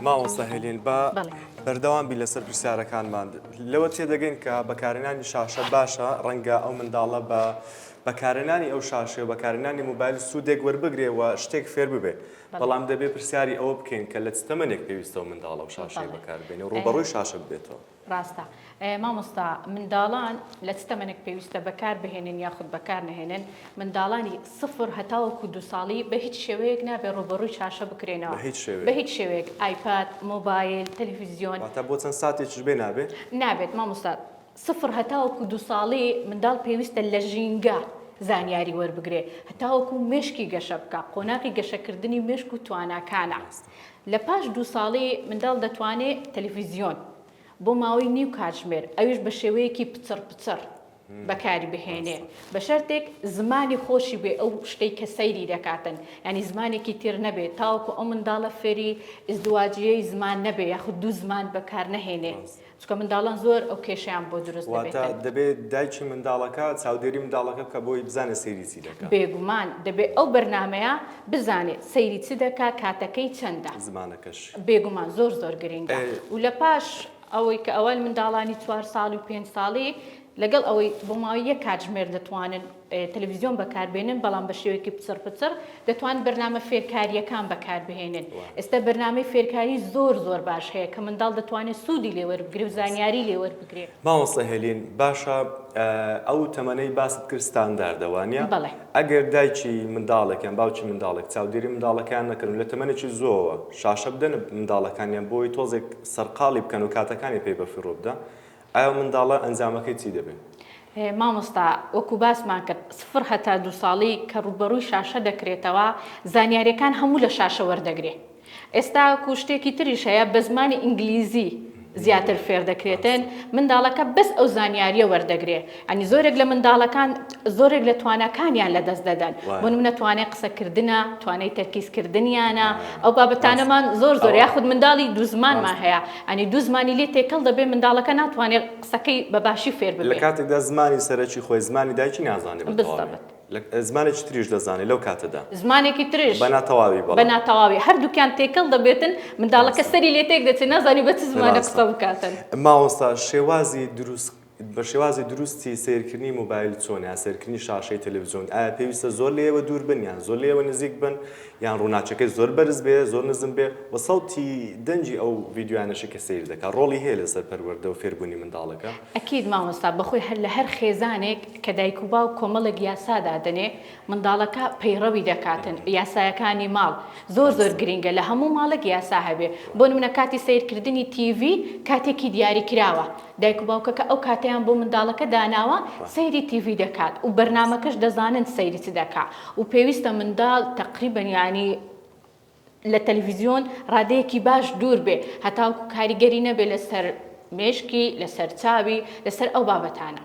ماوەستا هێلین بە بەڵێ. بەردەوام بی لەسەر پرسیارەکانمان لەوە تێدەگەین کە بەکارهێنانی شاشە باشە ڕەنگە ئەو منداڵە بە بەکارهێنانی ئەو شاشە و بەکارهێنانی موبایل سوودێک وەربگرێەوە شتێک فێر ببێ بەڵام دەبێت پرسیاری ئەوە بکەین کە لە چ تەمەنێک پێویستە و منداڵە و شاشەی بەکاربێنێ و ڕوبەڕووی شاشە ببێتەوە. ڕاستە مامۆستا منداڵان لە چ تەمەنێک پێویستە بەکار بهێنن یاخود بەکار نهێنن منداڵانی سفر هەتاوەکو 2 ساڵی بە هیچ شێوەیەک نابێ ڕوبەڕووی شاشە بکرێنەوە بە هیچ شێوەیەک ئایپاد مۆبایل تەلەڤیزیۆن تا بۆ چەند ساتێکیش بێ نابێ نابێت مامۆستا سفر هەتاوەکو 2 ساڵی منداڵ پێویستە لە ژینگە زانیاری وەربگرێ هەتاوەکو مێشکی گەشە بکە قۆناقی گەشەکردنی مێشک و تواناکانە لە پاش 2 ساڵی منداڵ دەتوانێت تەلەڤیزیۆن بۆ ماوەی نیو کاتژمێر ئەویش بە شێوەیەکی پچڕ بەکاری بهێنێ بە شەرتێک زمانی خۆشی بێ ئەو شتەی کە سەیری دەکاتن ینی زمانێکی تر نەبێت تاوەکو ئەو منداڵە فێری ئزدواجیەی زمان نەبێ یاخود 2 زمان بەکار نەهێنێ چکە منداڵان زۆر ئەو کێشیان بۆ دروست دەبێت دایکی منداڵەکە چاودێری منداڵەکە کە بۆی بزانێت سەیری چی دەکات بێگومان دەبێت ئەو بەرنمەیە بزانێت سەیری چی دەکات کاتەکەی چەندە زمانەکەش بێگومان زۆر گرنگە و لە پاش ئەوەی کە ئەوەل منداڵانی 4 ساڵی و 5 ساڵی لەگەڵ ئەوەی بۆ ماوەی 1 کاتژمێر دەتوانن تەلەڤیزیۆن بەکاربێنن بەڵام بە شێوەیەکی پچڕ دەتوانن بەرنامە فێرکاریەکان بەکاربهێنن ئێستا بەرنامەی فێرکاری زۆر باش هەیە کە منداڵ دەتوانێت سوودی لێ وەربگرێ و زانیاری لێ وەربگرێ. مامۆستا هێلین باشە ئەو تەمەنەی باست کرد ستانداردەوانە بەڵێ ئەگەر دایکی منداڵێکیان باوکی منداڵێک چاودێری منداڵەکان نەکردن لە تەمەنێکی زۆرەوە شاشە بدەن منداڵەکانیان بۆی تۆزێک سەرقاڵی بکەن و کاتەکانی پێی بەفیڕۆ بدە ئایا منداڵە ئەنجامەکەی چی دەبێت؟ مامۆستا وەکو باسمان کرد سفر هەتا 2 ساڵی کە ڕوبەڕووی شاشە دەکرێتەوە زانیاریەکان هەموو لە شاشە وەردەگرێ ئێستا شتێکی تریش هەیە بە زمانی ئینگلیزی زیاتر فێر دەکرێتن منداڵەکە بەس ئەو زانیاریە وەردەگرێ ئەنی زۆرێک لە منداڵەکان زۆرێک لە توانەکانیان لەدەست دەدەن بۆ نمونە توانای قسەکردنە توانای تەرکیزکردنیانە ئەو بابەتانەمان زۆر یاخود منداڵی 2 زمانمان هەیە ئەنی 2 زمانی لێ تێکەڵ دەبێ منداڵەکە ناتوانێت قسەکەی بەباشی فێر ببێت لە کاتێکدا زمانی سەرەکی خۆی زمانی دایکی نازانێت زمانێکی تریش دەزانێت لەو کاتەدا زمانێکی تریش بە ناتەواوی هەردووکیان تێکەڵ دەبێتن منداڵەکە سەری لێ تێک دەچێت نازانی بە چ زمانە قسە بکاتن. ماوەستا بە شێوازی دروستی سیرکردنی موبایل چۆنە سیرکردنی شاشەی تەلەڤیزیۆن ئایا پێویستە زۆر لێوە دوور بن یان زۆر لێوە نزیک بن یان ڕووناچەکەی زۆر بەرز بێ زۆر نزم بێ بە سەوتی دەنجی ئەو ڤیددیوانەشی کە سیر دەکات ڕۆڵی هەیە لەسەر پەروەردە و فێربوونی منداڵەکە؟ ئەکید مامۆستا بەخۆی هەر لە هەر خێزانێک کە دایک و باو کۆمەڵێک یاسادا دەنێ منداڵەکە پەیڕەوی دەکاتن یاسایەکانی ماڵ زۆر گرنگە لە هەموو ماڵێک یاسا هەبێ بۆ نمونە کاتی سیرکردنی تیڤ کاتێکی دیاری کراوە دایک و باوکەکە ئەو کاتیان بۆ منداڵەکە داناوە سەیری تیڤ دەکات و بەرنامەکەش دەزانن سەیری چ دەکات و پێویستە منداڵ تەقریبەن ینی لە تەلەڤیزیۆن ڕادەیەکی باش دوور بێ هەتاوکو کاریگەری نەبێ لەسەر مێشکی لەسەر چاوی لەسەر ئەو بابەتانە.